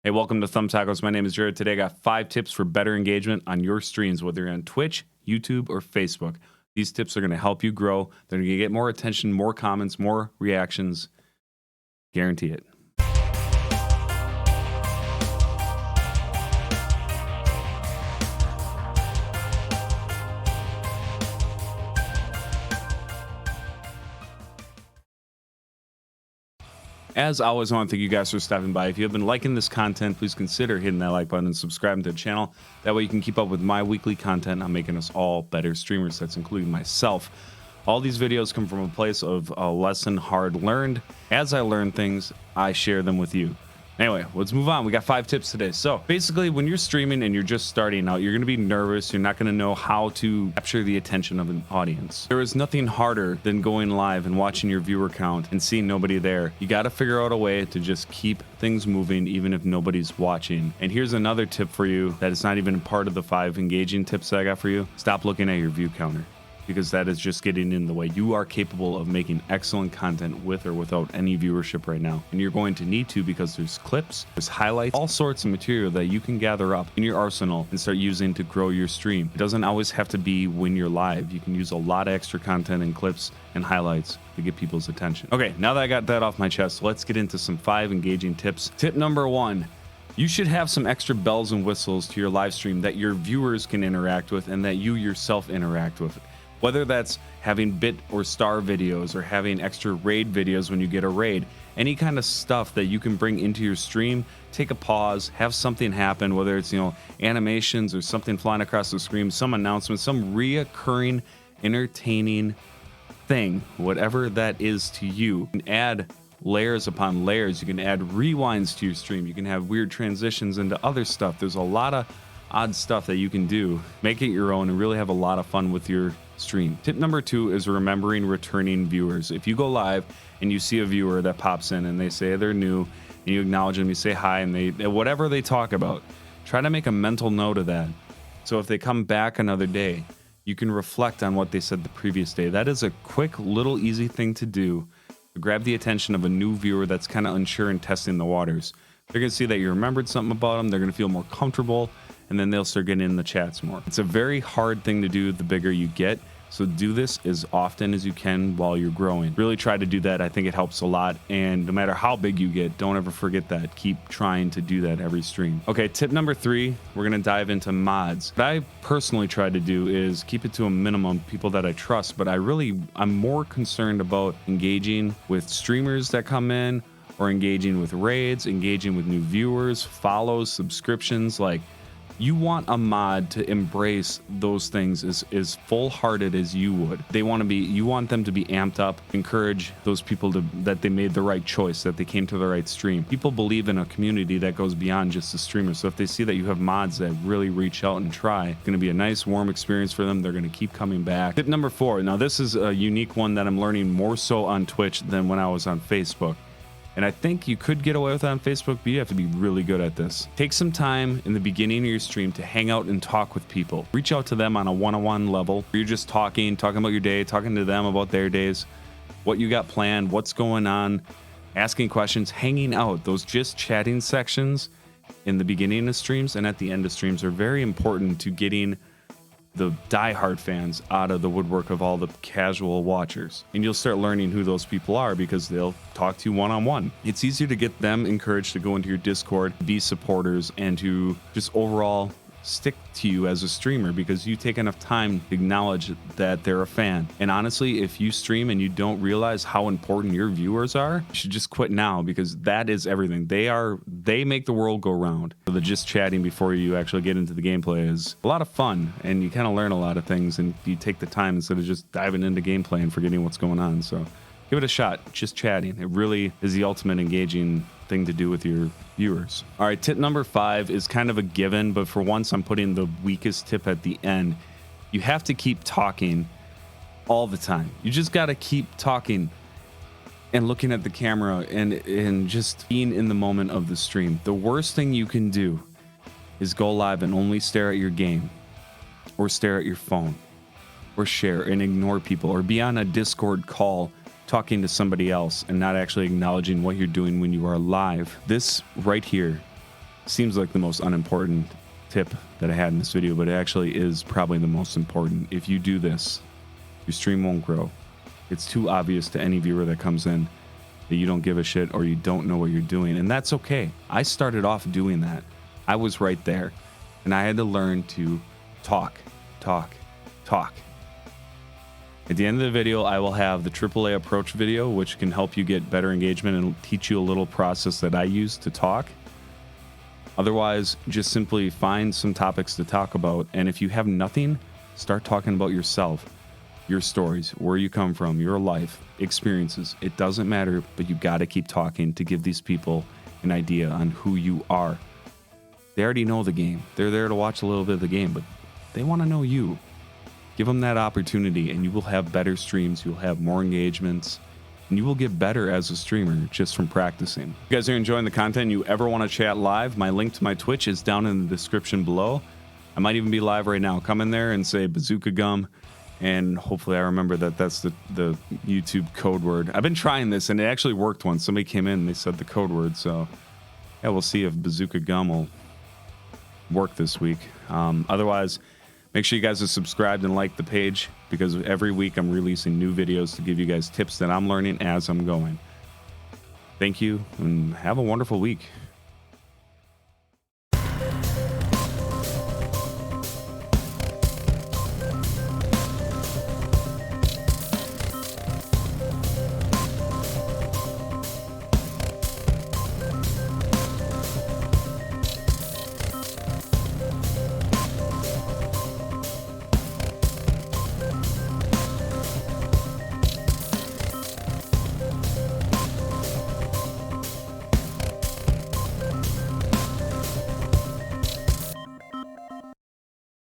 Hey, welcome to Thumb Tacos. My name is Jared. Today I got 5 tips for better engagement on your streams, whether you're on Twitch, YouTube, or Facebook. These tips are going to help you grow. They're going to get more attention, more comments, more reactions. Guarantee it. As always, I want to thank you guys for stopping by. If you have been liking this content, please consider hitting that like button and subscribing to the channel. That way you can keep up with my weekly content on making us all better streamers. That's including myself. All these videos come from a place of a lesson hard learned. As I learn things, I share them with you. Anyway, let's move on. We got 5 tips today. So basically, when you're streaming and you're just starting out, you're going to be nervous. You're not going to know how to capture the attention of an audience. There is nothing harder than going live and watching your viewer count and seeing nobody there. You got to figure out a way to just keep things moving even if nobody's watching. And here's another tip for you that is not even part of the 5 engaging tips that I got for you. Stop looking at your view counter, because that is just getting in the way. You are capable of making excellent content with or without any viewership right now. And you're going to need to, because there's clips, there's highlights, all sorts of material that you can gather up in your arsenal and start using to grow your stream. It doesn't always have to be when you're live. You can use a lot of extra content and clips and highlights to get people's attention. Okay, now that I got that off my chest, let's get into some 5 engaging tips. Tip number 1. You should have some extra bells and whistles to your live stream that your viewers can interact with and that you yourself interact with. Whether that's having bit or star videos or having extra raid videos when you get a raid, any kind of stuff that you can bring into your stream, take a pause, have something happen, whether it's, animations or something flying across the screen, some announcement, some reoccurring, entertaining thing, whatever that is to you. You can add layers upon layers. You can add rewinds to your stream. You can have weird transitions into other stuff. There's a lot of odd stuff that you can do. Make it your own and really have a lot of fun with your stream. Tip number 2 is remembering returning viewers. If you go live and you see a viewer that pops in and they say they're new and you acknowledge them, you say hi, and they whatever they talk about, try to make a mental note of that. So if they come back another day, you can reflect on what they said the previous day. That is a quick, little, easy thing to do to grab the attention of a new viewer that's kind of unsure and testing the waters. They're going to see that you remembered something about them. They're going to feel more comfortable, and then they'll start getting in the chats more. It's a very hard thing to do the bigger you get. So do this as often as you can while you're growing. Really try to do that. I think it helps a lot. And no matter how big you get, don't ever forget that. Keep trying to do that every stream. Okay, tip number 3, we're going to dive into mods. What I personally try to do is keep it to a minimum, people that I trust, but I'm more concerned about engaging with streamers that come in, or engaging with raids, engaging with new viewers, follows, subscriptions. Like, you want a mod to embrace those things as full-hearted as you would. You want them to be amped up, encourage those people that they made the right choice, that they came to the right stream. People believe in a community that goes beyond just the streamer. So if they see that you have mods that really reach out and try, it's going to be a nice, warm experience for them. They're going to keep coming back. Tip number 4. Now, this is a unique one that I'm learning more so on Twitch than when I was on Facebook. And I think you could get away with it on Facebook, but you have to be really good at this. Take some time in the beginning of your stream to hang out and talk with people. Reach out to them on a one-on-one level. You're just talking about your day, talking to them about their days, what you got planned, what's going on, asking questions, hanging out. Those just chatting sections in the beginning of streams and at the end of streams are very important to getting the diehard fans out of the woodwork of all the casual watchers. And you'll start learning who those people are because they'll talk to you one-on-one. It's easier to get them encouraged to go into your Discord, be supporters, and to just overall stick to you as a streamer because you take enough time to acknowledge that they're a fan. And honestly, if you stream and you don't realize how important your viewers are, you should just quit now, because that is everything. They make the world go round. So the just chatting before you actually get into the gameplay is a lot of fun, and you kind of learn a lot of things, and you take the time instead of just diving into gameplay and forgetting what's going on. So give it a shot. Just chatting. It really is the ultimate engaging thing to do with your viewers. All right, tip number 5 is kind of a given, but for once I'm putting the weakest tip at the end. You have to keep talking all the time. You just got to keep talking and looking at the camera and just being in the moment of the stream. The worst thing you can do is go live and only stare at your game, or stare at your phone, or share and ignore people, or be on a Discord call talking to somebody else and not actually acknowledging what you're doing when you are live. This right here Seems like the most unimportant tip that I had in this video, but it actually is probably the most important. If you do this, your stream won't grow. It's too obvious to any viewer that comes in that you don't give a shit or you don't know what you're doing, and that's okay. I started off doing that. I was right there, and I had to learn to talk. At the end of the video, I will have the AAA approach video, which can help you get better engagement and teach you a little process that I use to talk. Otherwise, just simply find some topics to talk about, and if you have nothing, start talking about yourself, your stories, where you come from, your life, experiences. It doesn't matter, but you got to keep talking to give these people an idea on who you are. They already know the game. They're there to watch a little bit of the game, but they want to know you. Give them that opportunity, and you will have better streams. You'll have more engagements, and you will get better as a streamer just from practicing. If you guys are enjoying the content, you ever want to chat live, my link to my Twitch is down in the description below. I might even be live right now. Come in there and say Bazooka Gum, and hopefully I remember that that's the YouTube code word. I've been trying this, and it actually worked once. Somebody came in and they said the code word, so yeah, we'll see if Bazooka Gum will work this week. Otherwise, make sure you guys are subscribed and like the page, because every week I'm releasing new videos to give you guys tips that I'm learning as I'm going. Thank you, and have a wonderful week.